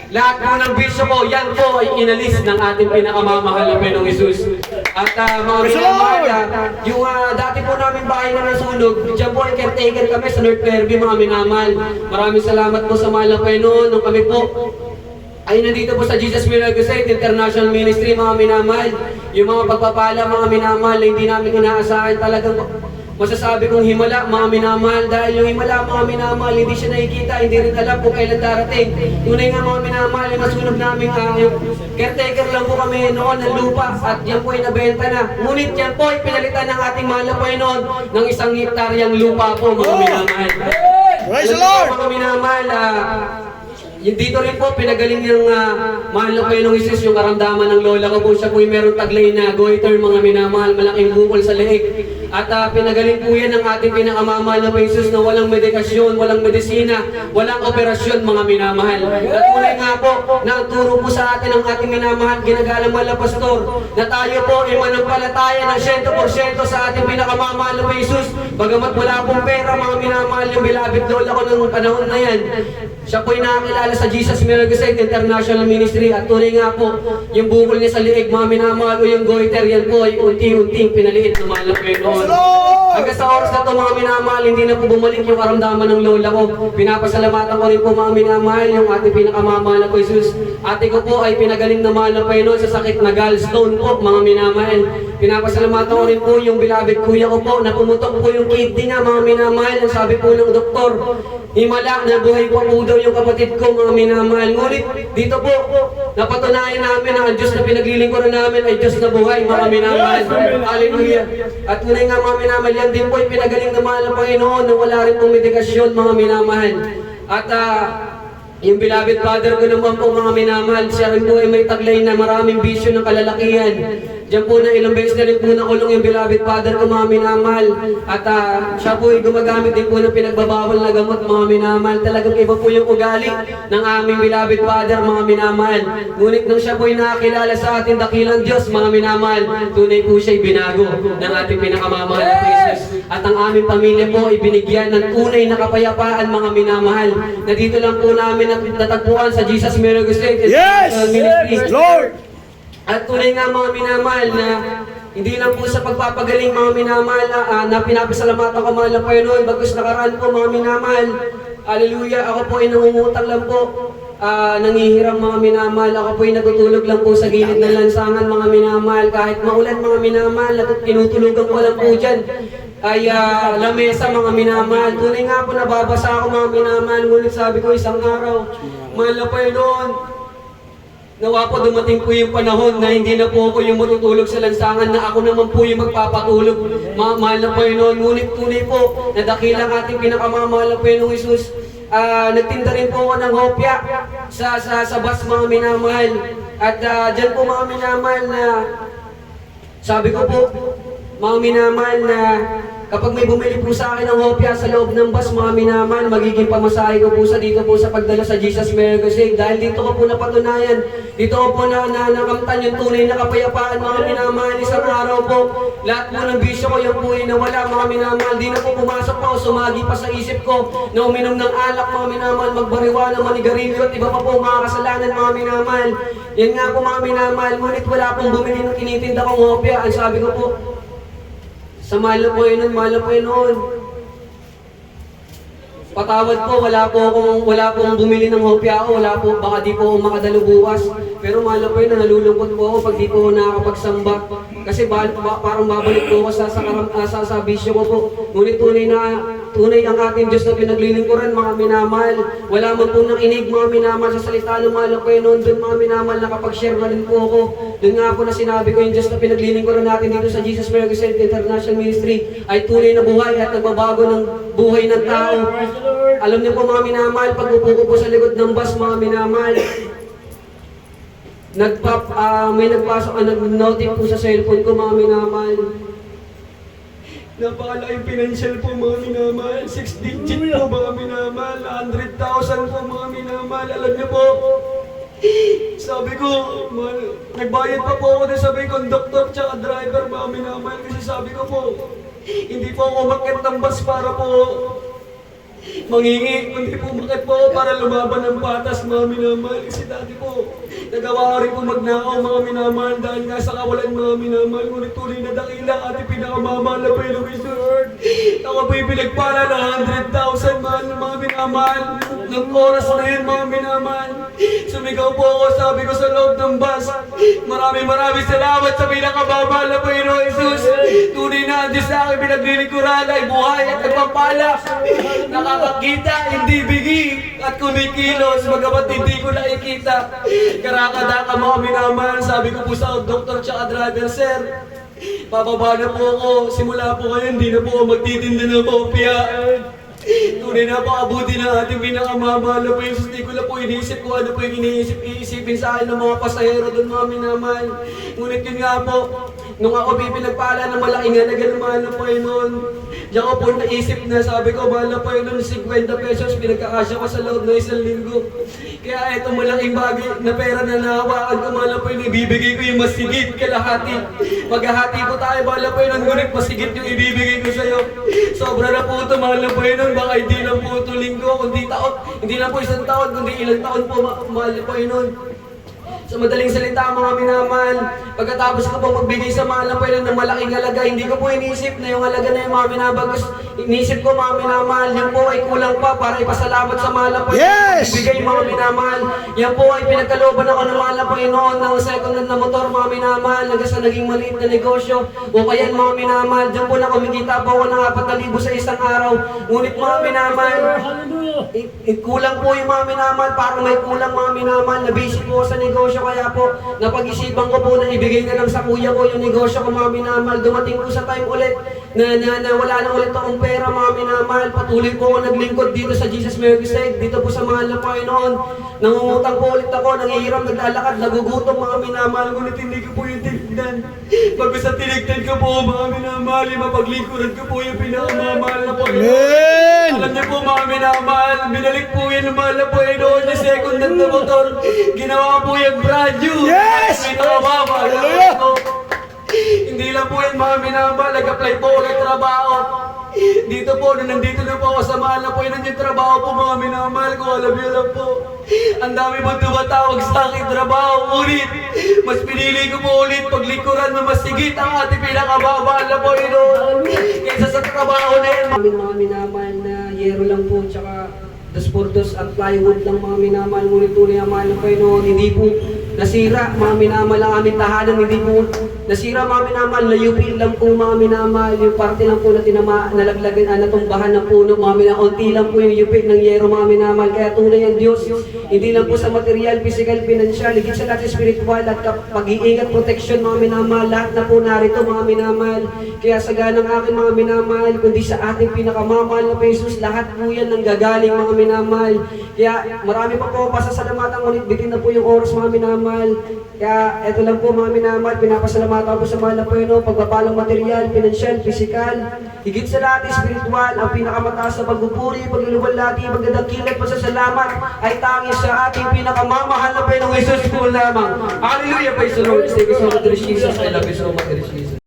Lahat po ng bisyo ko, yan po ay inalis ng ating pinakamamahal na Panginoong Hesus. At mga minamahal, yung dati po namin bahay na nasunog, dyan po ay caretaker kami sa North Fairview, mga minamahal. Maraming salamat po sa mahal na Panginoon nung kami po ay nandito po sa Jesus Miracle Site International Ministry, mga minamahal. Yung mga pagpapala, mga minamahal, na hindi namin inaasahan, talagang masasabi kong himala, mga minamahal, dahil yung himala, mga minamahal, hindi siya nakikita, hindi rin alam kung kailan darating. Tunay nga, mga minamahal, yung masunog namin yung caretaker lang po kami noon ng lupa, at yan po ay nabenta na. Ngunit yan po ay pinalitan ng ating mahal na Panginoon ng 1 hektaryang lupa po, mga minamahal. Praise the Lord! Mga minamahal, yung dito rin po, pinagaling ng mahal na Panginoong Hesus yung karamdaman ng lola ko po. Siya po yung meron taglay na goiter, mga minamahal, malaking bukol sa leeg. At pinagaling po yan ng ating pinakamamahal na Hesus na walang medikasyon, walang medisina, walang operasyon, mga minamahal. At tunay nga po, na ang turo po sa atin ng ating minamahal, ginagalang mahal na pastor, na tayo po ay manampalataya ng 100% sa ating pinakamamahal na Hesus. Bagamat wala pong pera, mga minamahal, yung bilabit lola ko ng panahon na yan, siya po ay nakakilala sa Jesus Miracle Site International Ministry, at tunay nga po, yung bukol niya sa liig, mga minamahal, o yung goiter, yan po ay unti-unting pinaliit ng mahal na Panginoon. Hanggang sa oras na ito, mga minamahal, hindi na po bumalik yung karamdaman ng lola ko. Pinapasalamatan ko rin po, mga minamahal, yung ating pinakamamahal na po Jesus. Ate ko po ay pinagaling na mahal na Panginoon sa sakit na gallstone po, mga minamahal. Pinapasalamatan ko rin po yung bilabid kuya ko po na pumutok po yung kidney niya, mga minamahal. Ang sabi po ng doktor, himala na buhay pa po daw yung kapatid ko, mga minamahal. Ngunit dito po, napatunayan namin na ang Diyos na pinaglilingkuran namin ay Diyos na buhay, mga minamahal. Hallelujah. At tunay nga, mga minamahal, yan din po ay pinagaling na mahal ng Panginoon na wala rin pong medikasyon, mga minamahal. At yung beloved father ko naman po, mga minamahal, siya rin po ay may taglay na maraming bisyo ng kalalakihan. Diyan po na ilang beses na rin po nakulong yung beloved father ko, mga minamahal. At siya po ay gumagamit din po ng pinagbabawal na gamot, mga minamahal. Talagang iba po yung ugali ng aming beloved father, mga minamahal. Ngunit nung siya po ay nakakilala sa ating dakilang Diyos, mga minamahal, tunay po siya ay binago ng ating pinakamamahal na Jesus. At ang aming pamilya po ay binigyan ng tunay na kapayapaan, mga minamahal. Na dito lang po namin natagpuan sa Jesus Miracle Site Ministry. Lord! At tunay nga, mga minamahal, na hindi lang po sa pagpapagaling, mga minamahal, na pinapasalamatan ko, mahal na Panginoon, bagkus nakaraan po, mga minamahal. Hallelujah, ako po ay nangungutang lang po, nangihiram, mga minamahal. Ako po ay natutulog lang po sa gilid ng lansangan, mga minamahal. Kahit maulan, mga minamahal, at tinutulugan ko lang po dyan ay lamesa, mga minamahal. Tunay nga po, nababasa ako, mga minamahal. Ngunit sabi ko isang araw, mahal na Panginoon, nawa po dumating po yung panahon na hindi na po ako yung matutulog sa lansangan, na ako naman po yung magpapatulog, mahal na Panginoon. Ngunit tunay po, na dakilang ating pinakamamahal na Panginoong Hesus, nagtinda rin po ako ng hopya sa bus, mga minamahal. At dyan po, mga minamahal, na sabi ko po, mga minamahal, na kapag may bumili po sa akin ng hopya sa loob ng bus, mga minamahal, magiging pamasahe ko po sa dito po sa pagdala sa Jesus Miracle Site. Dahil dito ko po napatunayan, dito ko po nakamtan yung tunay na kapayapaan, mga minamahal. Isang araw po, lahat po ng bisyo ko yung po ay nawala, mga minamahal. Di na po pumasok po, sumagi pa sa isip ko na uminom ng alak, mga minamahal, magbariwana, manigarilyo, at iba pa po mga kasalanan, mga minamahal. Yan nga po, mga minamahal, ngunit wala pong bumili ng tinitinda kong hopya. Ang sabi ko po, sa mahal na Panginoon, patawad po, wala pong bumili ng hopya ako, wala po, baka di po ako makadalo bukas. Pero mahal na Panginoon, nalulungkot po ako pag di po ako nakakapagsamba. Kasi parang babalik po ako sa bisyo ko po. Ngunit tunay ang ating Diyos na pinaglilingkuran, mga minamahal. Wala man po nang inig, mga minamahal, sa salita ng mahal na Panginoon. Doon, mga minamahal, nakapag-share na rin po ako. Doon nga po na sinabi ko, yung Diyos na pinaglilingkuran natin dito sa Jesus Miracle Site International Ministry ay tunay na buhay at nagbabago ng buhay ng tao. Alam niyo po, mga minamahal, pag upo ko po sa likod ng bus, mga minamahal, may nagpasok, nag-notif po sa cellphone ko, mga minamahal. Napakalaking financial po, mga minamahal. 6 digit po, mga minamahal. 100,000 po, mga minamahal. Alam niyo po, sabi ko, nagbayad pa po ako na sabi conductor tsaka driver, mga minamahal. Kasi sabi ko po, hindi po ako umakyat ng bus para po Mangingi, kundi po bakit po ako para lumaban ng patas, mga minamahal. Kasi dati po, nagawa rin po magnakaw, mga minamahal, dahil nga sa kawalan, mga minamahal. Ngunit tuloy na dakila, ate pinakamamahal na Panginoong Hesus. Ako po'y pinagpala ng 100,000, mga minamahal. Nung oras na yun, mga minamahal, sumigaw po ako, sabi ko sa loob ng bus, maraming salamat sa pinakamamahal na Panginoong Hesus. Tunay na ang Diyos sa akin, pinaglilikuran ay buhay at nagpapala. Nakakakita, hindi bigi, at kumikilos, magamat hindi ko nakikita. Karakadaka mga minamahal, sabi ko po sa doktor tsaka driver, sir, bababa na po ako, simula po ngayon, hindi na po ako magtitinda ng kopya. Tunay na po abuti ng ating pinakamamahal na po yung susti ko na po iniisip ko ano po yung iisipin sa akin ng mga pasahero doon mga minamahal. Ngunit yun nga po, nung ako pinagpala ng malaking halaga ng mahal na Panginoon, diyan ko po naisip na sabi ko, mahal na Panginoon, 50 pesos, pinagkakasya ko sa loob ng 1 linggo. Kaya itong malaking bagay na pera na nahawakan ko, mahal na Panginoon, ibibigay ko yung masigit kalahati. Maghahati po tayo, mahal na Panginoon, ngunit masigit yung ibibigay ko sa'yo. Sobra na po ito, mahal na Panginoon, baka hindi lang po ito linggo, kundi taon, hindi lang po isang taon, kundi ilang taon po, mahal na Panginoon. Sa madaling salita, mga minamahal, pagkatapos ko po magbigay sa mahal na Panginoon ng malaking halaga, hindi ko po inisip na yung halaga na yung mga minabagos. Inisip ko, mga minamahal, yan po ay kulang pa para ipasalamat sa mahal na Panginoon. Yes! Ibigay, mga minamahal. Yan po ay pinagkalooban ako ng mahal na Panginoon ng second hand na motor, mga minamahal, hanggang sa naging maliit na negosyo. O kaya, mga minamahal, dyan po na kumikita po ako ng 4,000 sa isang araw. Ngunit, mga minamahal, kulang po yung mga minamahal, parang may kulang, mga minamahal, na busy po sa negosyo. Kaya po, napag-isipan ko po na ibigay na lang sa kuya ko yung negosyo ko, mga minamahal. Dumating po sa time ulit na wala na ulit akong pera, mga minamahal. Patuloy po ako naglingkod dito sa Jesus Mercy, dito po sa mahal na Panginoon. Nangungutang po ulit ako, nangihiram, naglalakad, nagugutom, mga minamahal. Ngunit hindi ko po yung tinignan. Pag sa tinignan ko po, mga minamahal, mapaglingkuran ko po yung pinakamamahal na Panginoon. Amen! Alam niyo po, mga minamahal, binalik po yan ng mahal na Panginoon yung second hand na motor. Ginawa po yung brand new. Yes! Pinakamamahal na Panginoon. Hindi lang po yan, mga minamahal, nag-apply po ulit trabaho. Dito po, nung nandito na po ako sa mahal na Panginoon yung trabaho po, mga minamahal ko, alam niyo lang po. Ang dami po tumatawag sa aking trabaho, ulit. Mas pinili ko po ulit paglikuran na masigit ang ating pinakamamahal na Panginoon. Kaysa sa trabaho na yan. Mga minamahal na yero lang po, tsaka 2x2 at plywood lang, mga minamahal. Ngunit tunay ang mahal ng Panginoon, hindi po nasira, mga minamahal ang aming tahanan, hindi po nasira, mga minamahal, layupin lang po, mga minamahal, yung parte lang po na nalaglagan, natumbahan ng puno, mga minamahal, unti lang po yung yupik ng yero, mga minamahal. Kaya tunay ang Diyos, hindi lang po sa material, physical, financial, higit sa lahat spiritual at pag-iingat, protection, mga minamahal, lahat na po narito, mga minamahal. Kaya sa ganang akin, mga minamahal, kundi sa ating pinakamamahal na Jesus, lahat po yan nang gagaling, mga minamahal. Kaya marami pa po pasasalamatan, ngunit bitin na po yung oras, mga minamahal. Kaya eto lang po, mga minamahal, pinapasalamatan po sa mahal na Panginoon, pagpapalang material, financial, physical, higit sa lahat spiritual, ang pinakamataas na pagpupuri, pagluluwalhati, pagdadakil at pasasalamat ay tanging sa ating pinakamamahal na Panginoong Jesus po lamang. Hallelujah, praise the Lord. Thank you so much, Jesus. I love you so much, Jesus.